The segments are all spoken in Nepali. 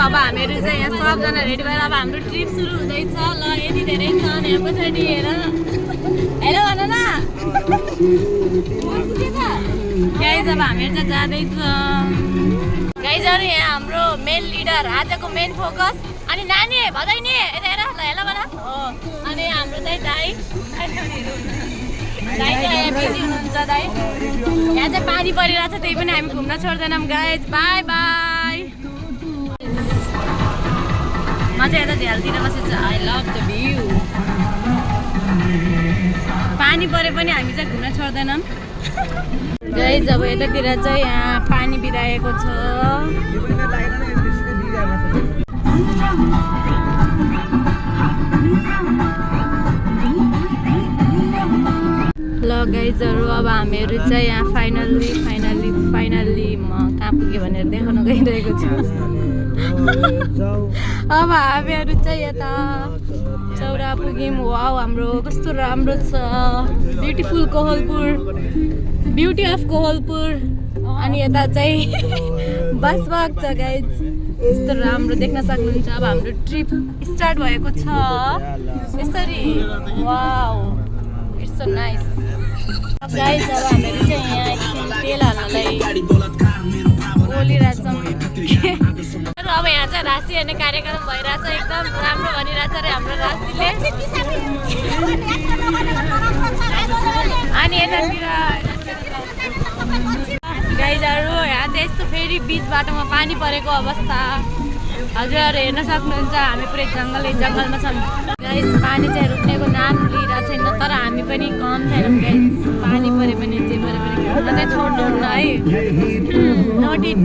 अब हामीहरू चाहिँ यहाँ सबजना रेडी भएर अब हाम्रो ट्रिप सुरु हुँदैछ ल यति धेरै छ यहाँ पछाडि हेर हेलो भन न गाइज अब हामीहरू चाहिँ जाँदैछ गाइजहरू यहाँ हाम्रो मेन लिडर आजको मेन फोकस अनि नानी भदैनी यता हेर ल हेलो भन हो अनि हाम्रो चाहिँ दाइ दाइ चाहिँ बिजी हुनुहुन्छ दाइ यहाँ चाहिँ पानी परिरहेछ त्यही पनि हामी घुम्न छोड्दैनौँ गाइज बाई बाई म चाहिँ यता झ्यालतिर बसेछु आई लभ द भ्यू पानी परे पनि हामी चाहिँ घुम्न छोड्दैनौँ गाइज अब यतातिर चाहिँ यहाँ पानी बिराएको छ ल गाइजहरू अब हामीहरू चाहिँ यहाँ फाइनल्ली म कहाँ पुग्यो भनेर देखाउन गइरहेको छु अब हामीहरू चाहिँ यता चौरा पुग्यौँ वाउ हाम्रो कस्तो राम्रो छ beautiful Kohalpur beauty of Kohalpur अनि यता चाहिँ बसवाक छ गाइज यस्तो राम्रो देख्न सक्नुहुन्छ अब हाम्रो ट्रिप स्टार्ट भएको छ यसरी wow it's so nice guys अब हामीहरू चाहिँ यहाँ तेल हाल्नलाई बोलिरहेछौँ अब यहाँ चाहिँ राशि हेर्ने कार्यक्रम भइरहेछ एकदम राम्रो भनिरहेछ अरे हाम्रो राशिले अनि यतातिर गाइजहरू यहाँ चाहिँ यस्तो फेरि बिच बाटोमा पानी परेको अवस्था हजुरहरू हेर्न सक्नुहुन्छ हामी पुरै जङ्गलमा छौँ गाइज पानी चाहिँ रुक्नेको नाम लिइरहेको छैन तर हामी पनि कम छैनौँ गाइज पानी पऱ्यो भने जे पऱ्यो भने घुम्न चाहिँ छोड्नुहुन्न है नोटिट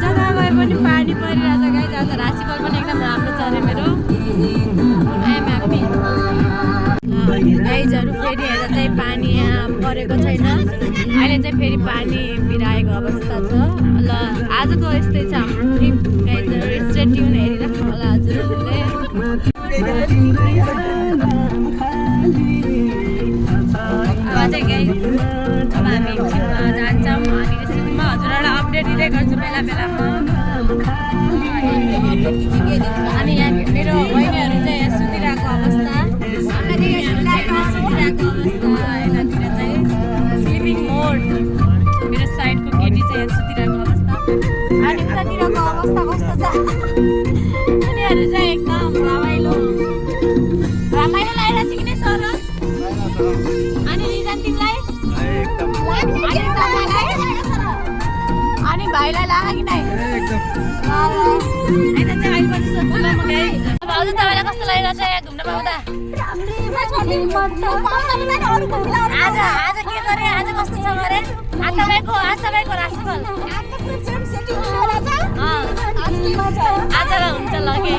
जता गए पनि पानी परिरहेछ गाइज आज राशिफल पनि एकदम राम्रो छ अरे मेरो आइएम ह्याप्पी गाइजहरू फेरि हेर्दा चाहिँ पानी यहाँ परेको छैन अहिले चाहिँ फेरि पानी बिराएको अवस्था छ ल आजको यस्तै छ हाम्रो ट्रिप गाइजहरू स्टे ट्युन हेरिराख्नु होला हजुरहरूले अब चाहिँ गाइज अब हामी एकछिनमा जान्छौँ अनि सिक्किममा हजुरहरूलाई अपडेट दिँदै गर्छु बेला बेलामा अनि यहाँ मेरो बहिनीहरू चाहिँ यहाँ सुतिरहेको अवस्था यतातिर चाहिँ स्लिपिङ मोड मेरो साइडको केटी चाहिँ यहाँ सुतिरहेको अवस्था अनि उतातिरको अवस्था कस्तो छ उनीहरू चाहिँ एकदम रमाइलो लगाइरहेको छ कि नै सरोज अनि रिजन तिमीलाई अनि भाइलाई लाग्यो कि नै यता चाहिँ अहिले पछि सोध्छु ल म गाइज भाउजू तपाईँलाई कस्तो लागिरहेको छ यहाँ घुम्न पाउँदा आज के गरे आज कस्तो छ गरे आज तपाईँको राशिफल आज ल हुन्छ ल के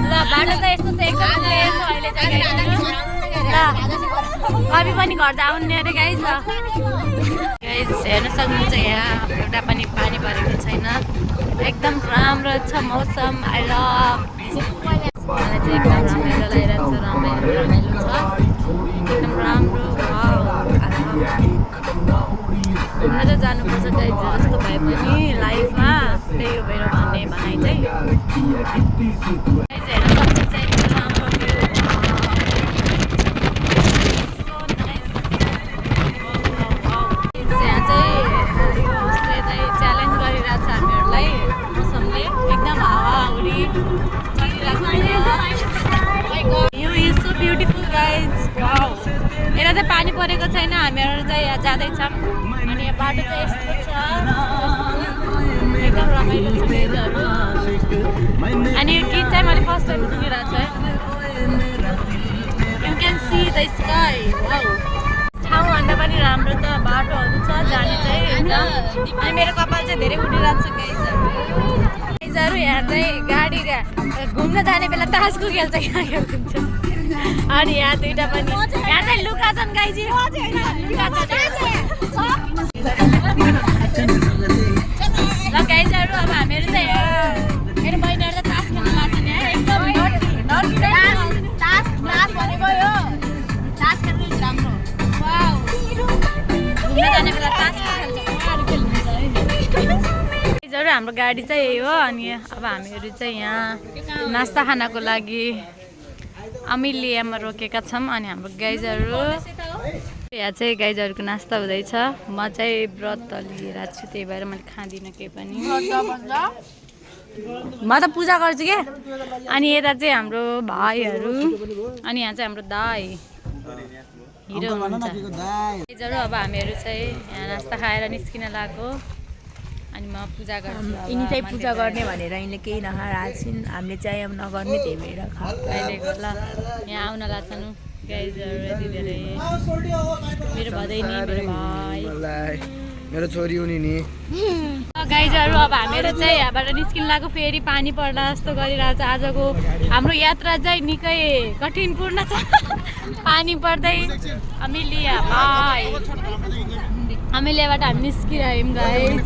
ल बाटो चाहिँ यस्तो चाहिँ एकदम क्लियर छ अहिले चाहिँ ल कवि पनि घर जाउन्ने अरे गाइज ल गाइज हेर्न सक्नुहुन्छ यहाँ एउटा पनि पानी परेको छैन एकदम राम्रो छ मौसम आई लभ मलाई चाहिँ एकदम रमाइलो लागिरहेको छ रमाइलो छ एकदम राम्रो घुम्न चाहिँ जानुपर्छ गाइज जस्तो भए पनि लाइफमा त्यही हो मेरो भन्ने भनाइ चाहिँ गाइज हेर्न सक्नुहुन्छ एकदम राम्रो यहाँ चाहिँ उसले चाहिँ च्यालेन्ज गरिरहेको छ हामीहरूलाई मौसमले एकदम हावाहुरी यो is so beautiful guys wow यता चाहिँ पानी परेको छैन हामीहरू चाहिँ यहाँ जाँदैछौँ अनि यहाँ बाटो चाहिँ यस्तो छ एकदम रमाइलो छ गाइजहरू अनि यो गीत चाहिँ मैले फर्स्ट टाइम सुनिरहेको छु है you can see the sky wow ठाउँभन्दा पनि राम्रो त बाटोहरू छ जाने चाहिँ एकदम अनि मेरो कपाल चाहिँ धेरै उडिरहेको छ गाइजहरू यहाँ चाहिँ गाडी घुम्न जाने बेला तासको खेल चाहिँ यहाँ खेल्छ अनि यहाँ दुईटा पनि यहाँ चाहिँ लुका छन् गाइजी ल गाइजहरू अब हामीहरू चाहिँ मेरो बहिनीहरू चाहिँ तास खेल्न लाग्छन् यहाँ एकदम तास भनेको यो तास खेल्नु राम्रो वाउ घुम्न जाने बेला तास खेल्छ हाम्रो गाडी चाहिँ यही हो। अनि अब हामीहरू चाहिँ यहाँ नास्ता खानको लागि अमिलियामा रोकेका छौँ। अनि हाम्रो गाइजहरू यहाँ चाहिँ गाइजहरूको नास्ता हुँदैछ। म चाहिँ व्रत लिएर छु, त्यही भएर मैले खाँदिनँ केही पनि। म त पूजा गर्छु क्या। अनि यता चाहिँ हाम्रो भाइहरू, अनि यहाँ चाहिँ हाम्रो दाई हिरो हुनुहुन्छ। अब हामीहरू चाहिँ यहाँ नास्ता खाएर निस्किन लाग्यो। अनि म पूजा गर्छु। यिनी चाहिँ पूजा गर्ने भनेर यिनले केही नखाएर छिन्, हामीले चाहिँ अब नगर्ने, त्यही भएर अहिलेको ल यहाँ आउन लाग्छन् गाइजहरू यति धेरै। मेरो भदैनी, मेरो भाइ, मेरो छोरी हुने नि। गाइजहरू अब हामीहरू चाहिँ यहाँबाट निस्किन लाग्यो। फेरि पानी पर्ला जस्तो गरिरहेछ। आजको हाम्रो यात्रा चाहिँ निकै कठिनपूर्ण छ। पानी पर्दै अमिलिया भाइ, अमिलियाबाट हामी निस्किरह्यौँ गाइज।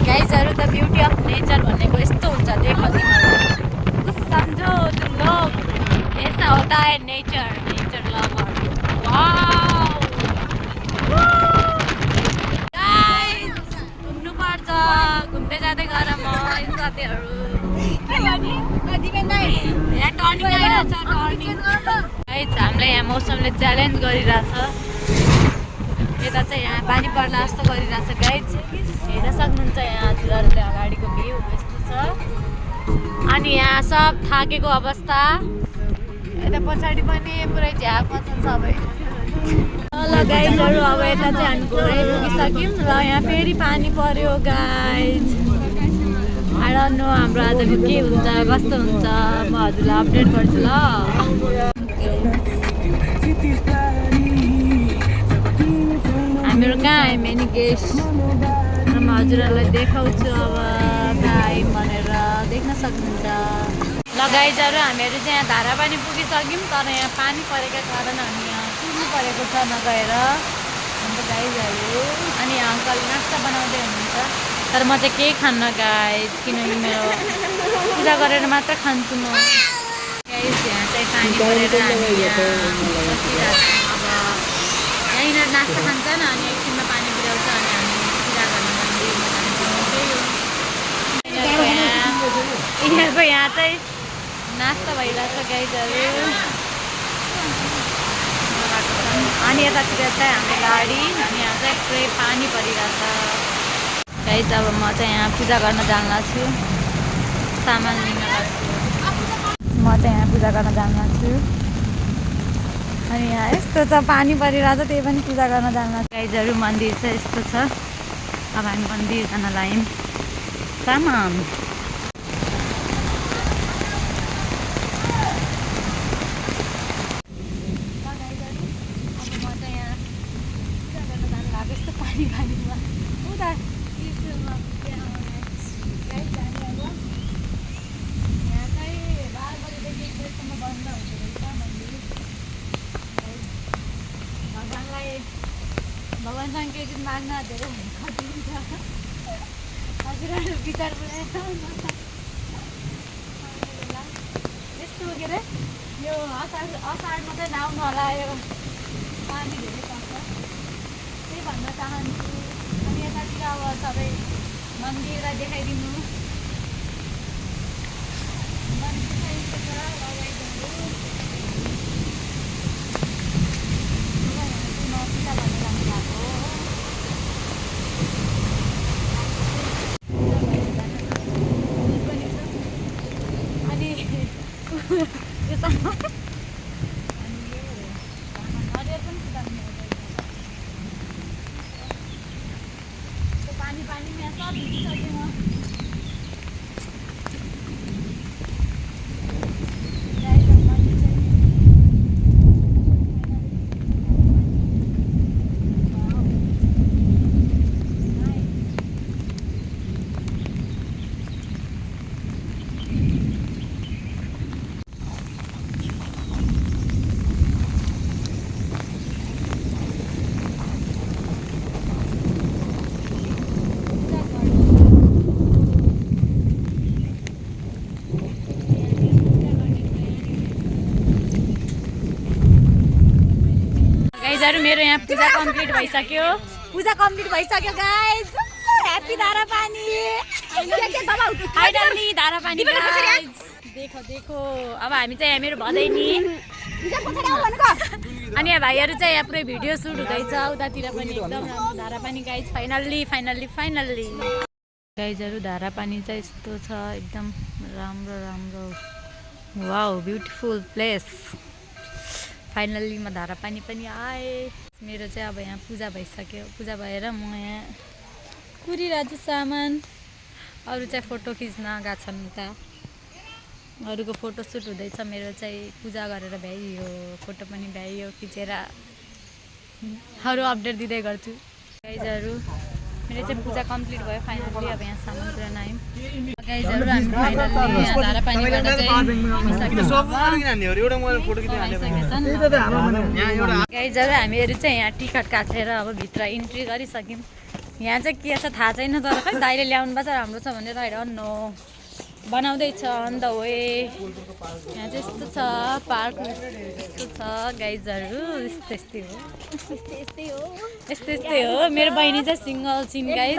गाइजहरू द ब्युटी अफ नेचर भनेको यस्तो हुन्छ। देखो कुछ समझो तुम लोग, ऐसा होता है nature, nature lover. Wow guys, घुम्नुपर्छ। घुम्दै जाँदै गर म साथीहरू। यहाँ टर्निङ आइरहेछ, टर्निङ। गाइज हामीलाई यहाँ मौसमले च्यालेन्ज गरिरहेछ। यता चाहिँ यहाँ पानी पर्ला जस्तो गरिरहेछ गाइज। हेर्न सक्नुहुन्छ यहाँ हजुरहरू त्यहाँ अगाडिको भ्यू यस्तो छ। अनि यहाँ सब थाकेको अवस्था। यता पछाडि पनि पुरै झ्याप छ सबै। ल गाइजहरू अब यता चाहिँ हामी घोरै पुगिसक्यौँ र यहाँ फेरि पानी पर्यो गाइज। आई डोन्ट नो हाम्रो आजको के हुन्छ, कस्तो हुन्छ, म हजुरलाई अपडेट गर्छु ल। हामीहरू कहाँ आयौँ मेनी गेस्ट, र म हजुरहरूलाई देखाउँछु अब कहाँ आयौँ भनेर देख्न सक्नुहुन्छ। ल गाइजहरू हामीहरू चाहिँ यहाँ धारापानी पुगिसक्यौँ, तर यहाँ पानी परेका कारण हामी यहाँ कुद्नु परेको छ नगएर हाम्रो गाइजहरू। अनि यहाँ अङ्कल नास्ता बनाउँदै हुनुहुन्छ, तर म चाहिँ केही खान्न गाइज, किनकि मेरो पूजा गरेर मात्र खान्छु म गाइज। यहाँ चाहिँ पानी परेर हामी यहाँ बसिरहेको छौँ। अब यहीँनिर नास्ता खान्छन् अनि एकछिनमा पानी पुर्याउँछ अनि हामी पूजा गर्न मन्दिरमा जान्छौँ। त्यही हो यिनीहरूको यहाँ चाहिँ नास्ता भइरहेछ गाइजहरू। अनि यतातिर चाहिँ हाम्रो गाडी, अनि यहाँ चाहिँ पुरै पानी परिरहेछ गाइज। अब म चाहिँ यहाँ पूजा गर्न जान लाग्छु, सामान लिन लाग्छु। म चाहिँ यहाँ पूजा गर्न जान लाग्छु। अनि यहाँ यस्तो छ, पानी परिरहेछ, त्यही पनि पूजा गर्न जान लाग्छ गाइजहरू। मन्दिर चाहिँ यस्तो छ। अब हामी मन्दिर जान लाग्यौँ। सामान भगवान्सँग केही दिन माग्न धेरै खटिन्छ। हजुरहरू विचार पुऱ्याएर यस्तो के अरे यो असारमा चाहिँ नआउनु होला, यो पानी धेरै पर्छ, त्यही भन्न चाहन्छु। अनि यतातिर अब सबै मन्दिरलाई देखाइदिनु। गाइजहरु मेरो यहाँ पूजा कम्प्लिट भइसक्यो guys happy Dharapani finally Dharapani देखो देखो अब हामी चाहिँ यहाँ मेरो भदैनी अनि यहाँ भाइहरु चाहिँ यहाँ पुरै भिडियो सुट हुँदैछ उतातिर पनि एकदम राम्रो धारापानी गाइज फाइनल्ली गाइजहरु धारापानी चाहिँ यस्तो छ एकदम राम्रो वाउ ब्युटिफुल प्लेस फाइनल्ली म धारापानी पनि आए मेरो चाहिँ अब यहाँ पूजा भइसक्यो पूजा भएर म यहाँ कुरिरहेको छु सामान अरू चाहिँ फोटो खिच्न गएको छन् उता अरूको फोटो सुट हुँदैछ मेरो चाहिँ पूजा गरेर भ्याइयो फोटो पनि भ्याइयो खिचेर अरू अपडेट दिँदै गर्छु गाइजहरु मेरो चाहिँ पूजा कम्प्लिट भयो फाइनल्ली अब यहाँ सामान पुऱ्याउन आयौँ गाइजहरु हामी फाइनल्ली यहाँ धारापानीबाट चाहिँ गाइजहरु हामीहरू चाहिँ यहाँ टिकट काटेर अब भित्र इन्ट्री गरिसक्यौँ यहाँ चाहिँ के छ थाहा छैन तर खै दाइले ल्याउनु पर्छ राम्रो छ भनेर आई डोन्ट नो बनाउँदैछ अन द वे यहाँ चाहिँ यस्तो छ पार्क यस्तो छ गाइजहरु यस्तै हो मेरो बहिनी चाहिँ सिङ्गल सिन गाइज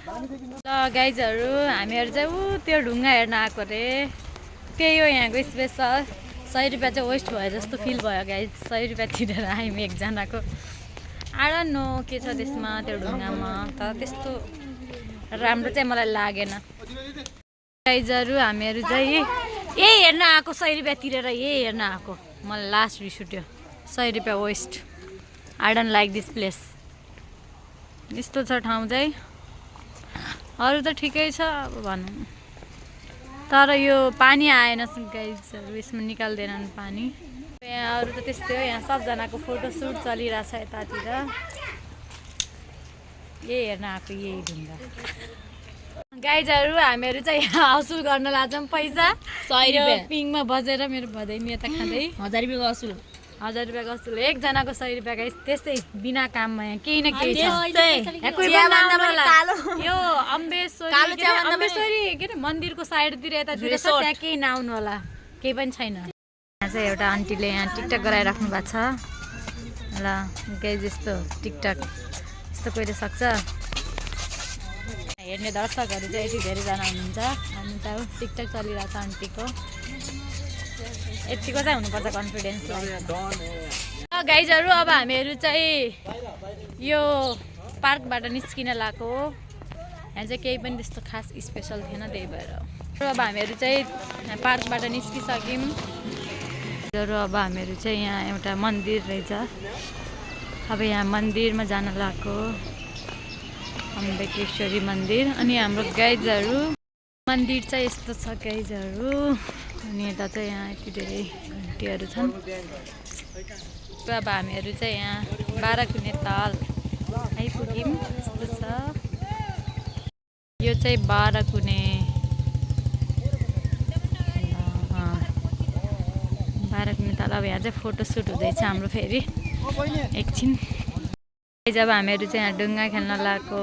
ल गाइजहरु हामीहरू चाहिँ ऊ त्यो ढुङ्गा हेर्न आएको रे त्यही हो यहाँको स्पेसल 100 रुपियाँ चाहिँ वेस्ट भयो जस्तो फिल भयो गाइज 100 रुपियाँ तिरेर आयौँ एकजनाको आई डोन्ट नो के छ त्यसमा त्यो ढुङ्गामा तर त्यस्तो राम्रो चाहिँ मलाई लागेन गाइजहरु हामीहरू चाहिँ यही हेर्न आएको 100 रुपियाँ तिरेर यही हेर्न आएको मलाई लास्ट रिस उठ्यो 100 रुपियाँ waste I don't like this place यस्तो छ ठाउँ चाहिँ अरू त ठिकै छ अब भनौँ तर यो पानी आएन गाइजहरु यसमा निकाल्दैनन् पानी यहाँ अरू त त्यस्तै हो यहाँ सबजनाको फोटो सुट चलिरहेछ यतातिर यही हेर्न आएको यही ढुङ्गा गाइजहरु हामीहरू चाहिँ यहाँ असुल गर्न लाग्छौँ पैसा 100 रुपियाँ पिङमा बजेर मेरो भदैनी यता खाँदै 1000 रुपियाँको असुल 1000 रुपियाँको असुल एकजनाको 100 रुपियाँ गाइस त्यस्तै बिना काममा यहाँ केही न केही यो अम्बेश्वरी के अरे मन्दिरको साइडतिर यतातिर छ त्यहाँ केही नआउनु होला केही पनि छैन यहाँ चाहिँ एउटा आन्टीले यहाँ टिकटक गराइराख्नु भएको छ ल गाइस यस्तो टिकटक यस्तो कोहीले सक्छ हेर्ने दर्शकहरू चाहिँ यति धेरैजना हुनुहुन्छ अनि त टिकटक चलिरहेको छ आन्टीको यतिको चाहिँ हुनुपर्छ कन्फिडेन्स गाइजहरु अब हामीहरू चाहिँ यो पार्कबाट निस्किन लागेको यहाँ चाहिँ केही पनि त्यस्तो खास स्पेसल थिएन त्यही भएर अब हामीहरू चाहिँ पार्कबाट निस्किसक्यौँ अब हामीहरू चाहिँ यहाँ एउटा मन्दिर रहेछ अब यहाँ मन्दिरमा जान लागेको अम्बेकेश्वरी मन्दिर अनि हाम्रो गाइजहरु मन्दिर चाहिँ यस्तो छ गाइजहरु अनि यता चाहिँ यहाँ यति धेरै घन्टीहरू छन् अब हामीहरू चाहिँ यहाँ 12 कुने ताल आइपुग्यौँ यस्तो छ यो चाहिँ 12 कुने 12 कुने ताल अब यहाँ चाहिँ फोटो सुट हुँदैछ हाम्रो फेरि एकछिन जब हामीहरू चाहिँ यहाँ डुङ्गा खेल्न लागेको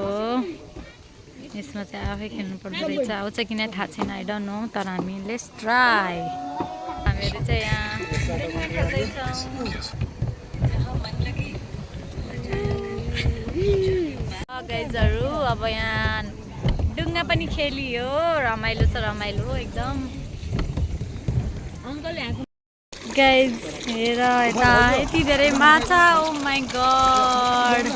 यसमा चाहिँ आफै खेल्नु पर्दो रहेछ आउँछ कि नै थाहा छैन आई डोन्ट नो तर हामी लेट्स ट्राई हामीहरू चाहिँ यहाँ डुङ्गा खेल्दैछौँ गाइजहरु अब यहाँ डुङ्गा पनि खेलियो रमाइलो छ रमाइलो एकदम गाइज हेर यता यति धेरै माछा ओ माई गड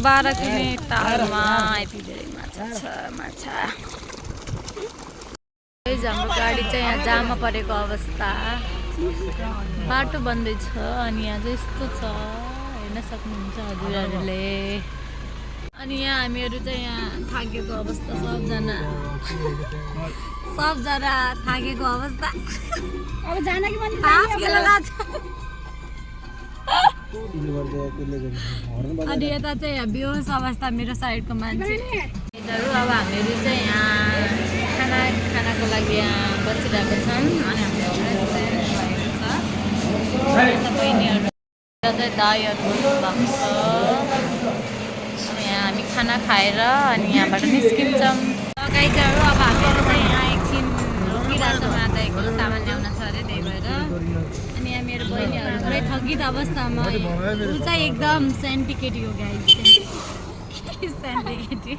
12 कुने तालमा यति धेरै माछा छ हाम्रो गाडी चाहिँ यहाँ जाममा परेको अवस्था बाटो बन्दैछ अनि यहाँ चाहिँ यस्तो छ हेर्न सक्नुहुन्छ हजुरहरूले अनि यहाँ हामीहरू चाहिँ यहाँ थाकेको अवस्था सबजना थाकेको अवस्था अब जान कि मन अनि यता चाहिँ बेहोस अवस्था मेरो साइडको मान्छेहरू अब हामीहरू चाहिँ यहाँ खानाको लागि यहाँ बसिरहेको छौँ अनि हाम्रो रेस्टुरेन्ट भएको छ बहिनीहरू चाहिँ दाईहरू बस्नुभएको छ अनि यहाँ हामी खाना खाएर अनि यहाँबाट निस्किन्छौँ गाइजहरु अब हामीहरू चाहिँ यहाँ एकछिन रोकिरहेको छौँ यहाँ त एकलो सामान ल्याउन छ अरे त्यही भएर अनि यहाँ मेरो बहिनीहरू पुरै थकिरहेको थकित अवस्थामा ऊ चाहिँ एकदम सेन्टिकेटी हो गाइस सेन्टिकेटी।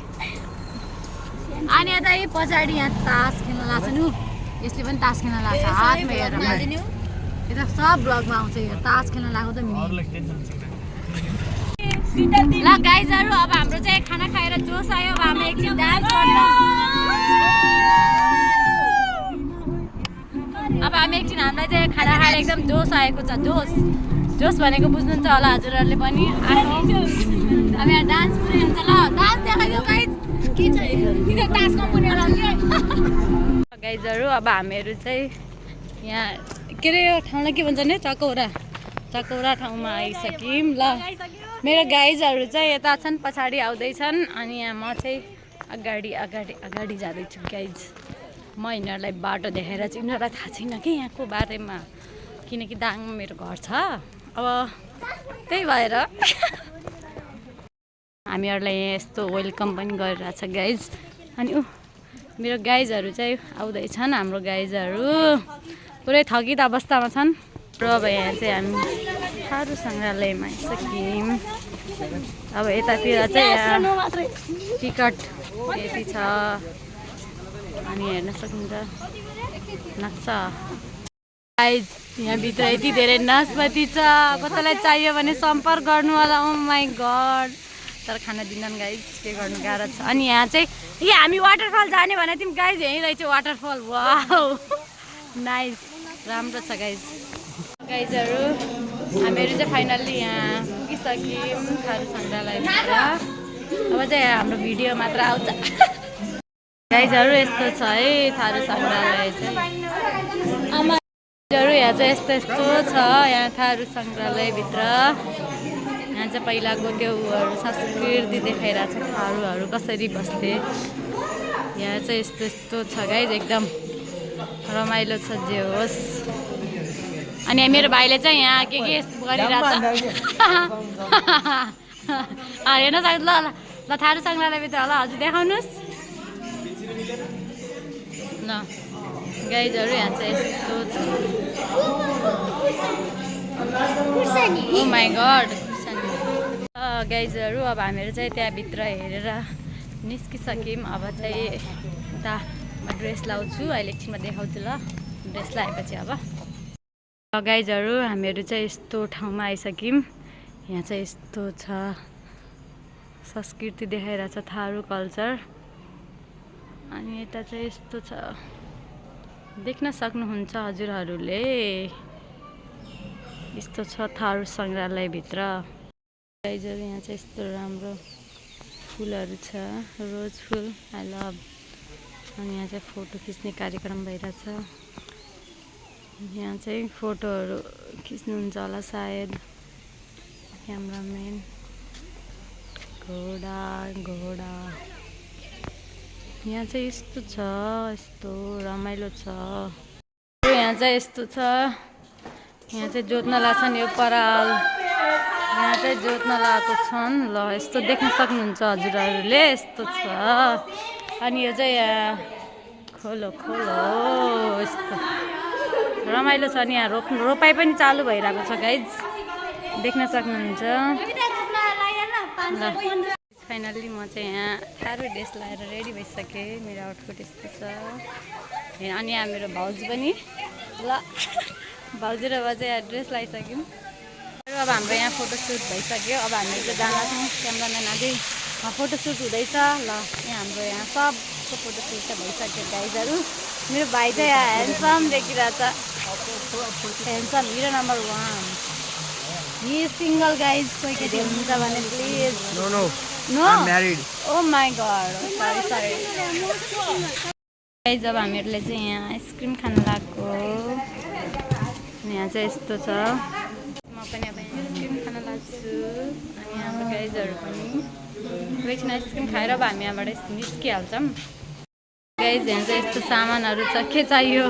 अनि यता पछाडि यहाँ तास खेल्न लाग्छ नि यसले पनि तास खेल्न लाग्छ हातमा हेरेर यता सब ब्लगमा आउँछ यो तास खेल्न लाग्यो त ल गाइजहरू अब हाम्रो चाहिँ खाना खाएर जोस आयो अब हामी एकछिन डान्स गर्छौँ। अब हामी एकछिन हामीलाई चाहिँ खाना खाएर एकदम जोस आएको छ जोस जोस भनेको बुझ्नुहुन्छ होला हजुरहरूले पनि अब यहाँ डान्स पुरै हुन्छ ल डान्स देखाइदियो गाइज के छ तिनीहरू तास कम्पनी गाइजहरू अब हामीहरू चाहिँ यहाँ के अरे यो ठाउँलाई के भन्छ नि चकौरा ठाउँमा आइसक्यौँ ल। मेरो गाइजहरू चाहिँ यता छन् पछाडि आउँदैछन् अनि यहाँ म चाहिँ अगाडि जाँदैछु गाइज। म यिनीहरूलाई बाटो देखाएर चाहिँ यिनीहरूलाई थाहा छैन कि यहाँको बारेमा किनकि दाङमा मेरो घर छ अब त्यही भएर हामीहरूलाई यहाँ यस्तो वेलकम पनि गरिरहेछ गाइज। अनि मेरो गाइजहरू चाहिँ आउँदैछन् हाम्रो गाइजहरू पुरै थकित अवस्थामा छन् र अब यहाँ चाहिँ हामी थारू सङ्ग्रहालयमा आइसक्यौँ। अब यतातिर चाहिँ यहाँ टिकट यति छ अनि हेर्न सक्नुहुन्छ नक्सा गाइज यहाँभित्र यति धेरै नासपाती छ कसैलाई चाहियो भने सम्पर्क गर्नु होला। ओ माई गड तर खाना दिँदैन गाइज के गर्नु गाह्रो छ। अनि यहाँ चाहिँ हामी वाटरफल जाने भने तिमी गाइज यहीँ रहेछ वाटरफल वाउ नाइस राम्रो छ गाइजहरू हामीहरू चाहिँ फाइनल्ली यहाँ पुगिसक्यौँ थारू सङ्ग्रहालयभित्र। अब चाहिँ हाम्रो भिडियो मात्र आउँछ गाइजहरू यस्तो छ है थारू सङ्ग्रहालय चाहिँ आमाहरू यहाँ चाहिँ यस्तो छ यहाँ थारू सङ्ग्रहालयभित्र। यहाँ चाहिँ पहिलाको त्यो उहरू संस्कृति देखाइरहेको छ थारूहरू कसरी बस्थे यहाँ चाहिँ यस्तो छ गाइज एकदम रमाइलो छ जे होस्। अनि मेरो भाइले चाहिँ यहाँ के गरिरहेछ हेर्न सक्छ ल थारू सङ्ग्रहालयभित्र होला हजुर देखाउनुहोस् ल गाइजहरू यहाँ चाहिँ यस्तो छ। ओ माई गड गाइजहरू अब हामीहरू चाहिँ त्यहाँभित्र हेरेर निस्किसक्यौँ। अब चाहिँ उता म ड्रेस लाउँछु अहिले एकछिनमा देखाउँछु ल ड्रेस लगाएपछि। अब गाइजहरू हामीहरू चाहिँ यस्तो ठाउँमा आइसक्यौँ यहाँ चाहिँ यस्तो छ संस्कृति देखाइरहेछ थारू कल्चर। अनि यता चाहिँ यस्तो छ देख्न सक्नुहुन्छ हजुरहरूले यस्तो छ थारू सङ्ग्रहालयभित्र। गाइजहरू यहाँ चाहिँ यस्तो राम्रो फुलहरू छ रोज फुल आई लभ। अनि यहाँ चाहिँ फोटो खिच्ने कार्यक्रम भइरहेछ यहाँ चाहिँ फोटोहरू खिच्नुहुन्छ होला सायद क्यामराम्यान। घोडा यहाँ चाहिँ यस्तो छ यस्तो रमाइलो छ। यहाँ चाहिँ यस्तो छ यहाँ चाहिँ जोत्न लाग्छन् यो पराल यहाँ चाहिँ जोत्न लगाएको छन् ल यस्तो देख्न सक्नुहुन्छ हजुरहरूले यस्तो छ। अनि यो चाहिँ यहाँ खोलो यस्तो रमाइलो छ। अनि यहाँ रोपाइ पनि चालु भइरहेको छ गाइज देख्न सक्नुहुन्छ ल। फाइनल्ली म चाहिँ यहाँ थारू ड्रेस लगाएर रेडी भइसकेँ मेरो आउटफिट यस्तो छ। अनि यहाँ मेरो भाउजू पनि ल भाउजू र म चाहिँ यहाँ ड्रेस लगाइसक्यौँ। अब हाम्रो यहाँ फोटोसुट भइसक्यो अब हामीहरू चाहिँ जाँदैछौँ क्यामराम्यान अझै फोटोसुट हुँदैछ ल। यहाँ हाम्रो यहाँ सबको फोटोसुट चाहिँ भइसक्यो गाइजहरू। मेरो भाइ चाहिँ यहाँ ह्यान्डसम देखिरहेछ handsome hero number 1 he single guys कोही केटी हुनुहुन्छ भने please no oh my god sorry guys. अब हामीहरूले चाहिँ यहाँ आइसक्रिम खान लाग्यो यहाँ चाहिँ यस्तो छ म पनि अब आइसक्रिम खान लाग्छु। अनि हाम्रो गाइजहरू पनि एकछिन आइसक्रिम खाएर अब हामी यहाँबाट निस्किहाल्छौँ गाइज। यहाँ चाहिँ यस्तो सामानहरू छ के चाहियो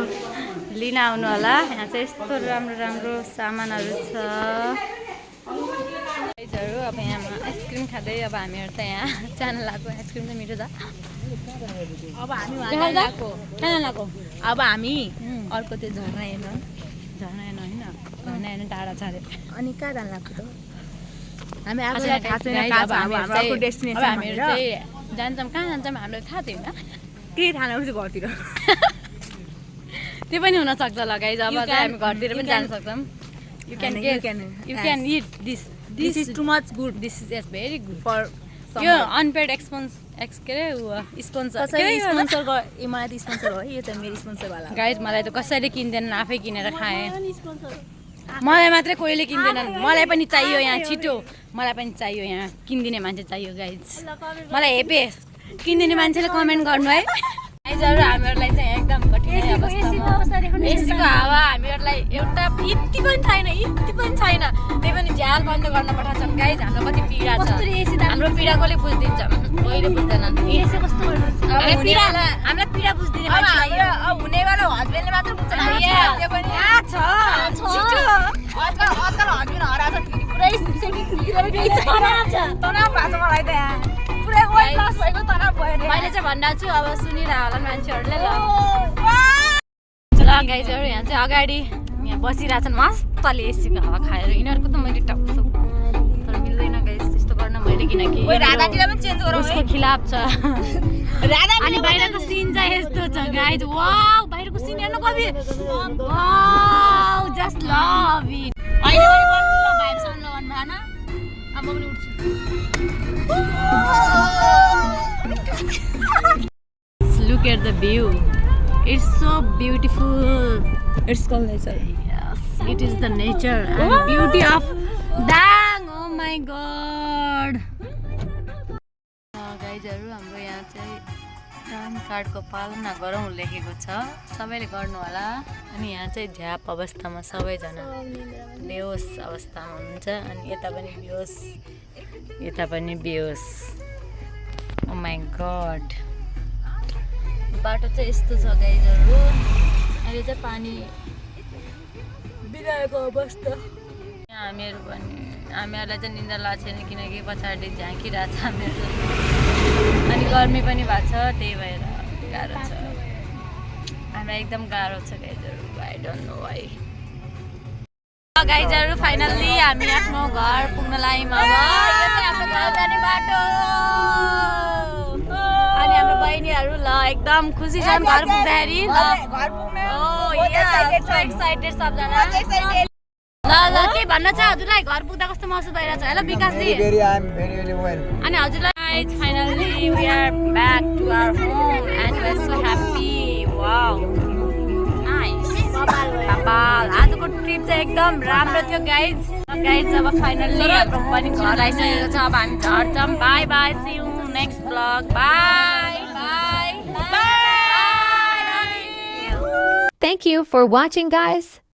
लिन आउनु होला यहाँ चाहिँ यस्तो राम्रो सामानहरू छ गाइजहरू। अब यहाँ आइसक्रिम खाँदै अब हामीहरू त यहाँ जान लाग्यो आइसक्रिम चाहिँ मिठो छ। अब हामी अब हामी अर्को त्यो झर्ना हेर्न होइन भन्ने टाढा छ अरे अनि कहाँ जानु लाग्छ त हामी थाहा आफूलाई थाहा छैन कहाँ छ हाम्रो अर्को डेस्टिनेसन हामीहरू चाहिँ जान्छौँ कहाँ जान्छौँ हामीलाई थाहा छैन केही थाहा नहुन्छ घरतिर त्यो पनि हुनसक्छ ल गाइज अब चाहिँ हामी घरतिर पनि जान सक्छौँ you can it this is too much good this is very good for यो अनपेड के अरे स्पोन्सर स्पोन्सर मलाई त स्पोन्सर हो यो चाहिँ मेरो स्पोन्सर वाला गाइज मलाई त कसैले किन्दैनन् आफै किनेर खाएँ मलाई मात्रै कोहीले किन्दैनन् मलाई पनि चाहियो यहाँ छिटो मलाई पनि चाहियो यहाँ किनिदिने मान्छे चाहियो गाइज मलाई हेपे किनिदिने मान्छेले कमेन्ट गर्नु है गाइजहरू हामीहरूलाई चाहिँ एकदम कठिन अवस्थामा एसीको हावा हामीहरूलाई एउटा यति पनि छैन त्यही पनि झ्याल बन्द गर्न पठाउँछन् गाइज हाम्रो कति पीडा छ हाम्रो पीडा कसले बुझिदिन्छ कहिले बुझ्दैनन् हामीलाई पीडा बुझिदिने मान्छे चाहियो अब हुनेवाला हस्बेन्डले मात्र बुझ्छ त्यो पनि आजकल हस्बेन्ड हराएको छ पुरै तनाव भएको छ मलाई त यहाँ पुरै वेट लस भएको तनाव भयो नि मैले चाहिँ भनिरहेको छु अब सुनिरहेको होला मान्छेहरूले ल गाइजहरू यहाँ चाहिँ अगाडि यहाँ बसिरहेछन् मस्तले एसीको हावा खाएर यिनीहरूको त मैले टक्छु तर मिल्दैन गाइज त्यस्तो गर्न मैले किनकि उसको खिलाफ छ अनि बाहिरको सिन चाहिँ यस्तो छ गाइज वाउ बाहिरको सिन हेर्नु कवि वाउ जस्ट लभ इट अहिले पनि बल्ल भाइबसँग लगाउनु भएन अब म पनि उठ्छु Look at the view. It's so beautiful. It's called nature Yes, it is the nature and beauty of Dang. Oh my God. गाइजहरू हाम्रो यहाँ चाहिँ प्यान कार्डको पालना गरौँ लेखेको छ सबैले गर्नु होला अनि यहाँ चाहिँ झ्याप अवस्थामा सबैजना बेहोस अवस्थामा हुनुहुन्छ अनि यता पनि बेहोस यता पनि बेहोस ओ माई गड बाटो चाहिँ यस्तो छ गाइजहरू अहिले चाहिँ पानी बिराएको अवस्था यहाँ हामीहरूलाई चाहिँ निन्दा लाग्छ छैन किनकि पछाडि झाँकिरहेको छ हामीहरूलाई अनि गर्मी पनि भएको छ त्यही भएर गाह्रो छ हामीलाई एकदम गाह्रो छ गाइजहरू आई डोन्ट नो वाइ गाइजहरू फाइनल्ली हामी आफ्नो घर पुग्न लाग्यौँ अब यो चाहिँ हाम्रो घर जाने बाटो अनि हाम्रो बहिनीहरू ल एकदम खुसी छन् घर पुग्दाखेरि एक्साइटेड सबजना ल के भन्न छ हजुरलाई घर पुग्दा कस्तो महसुस भइरहेछ है ल विकासजी अनि हजुरलाई finally we are back to our home and we are so happy wow nice कपाल आजको ट्रिप चाहिँ एकदम राम्रो थियो गाइज अब फाइनल्ली हाम्रो पनि घर आइसकेको छ अब हामी झर्छौँ bye bye see you next vlog bye bye bye Thank you for watching, guys.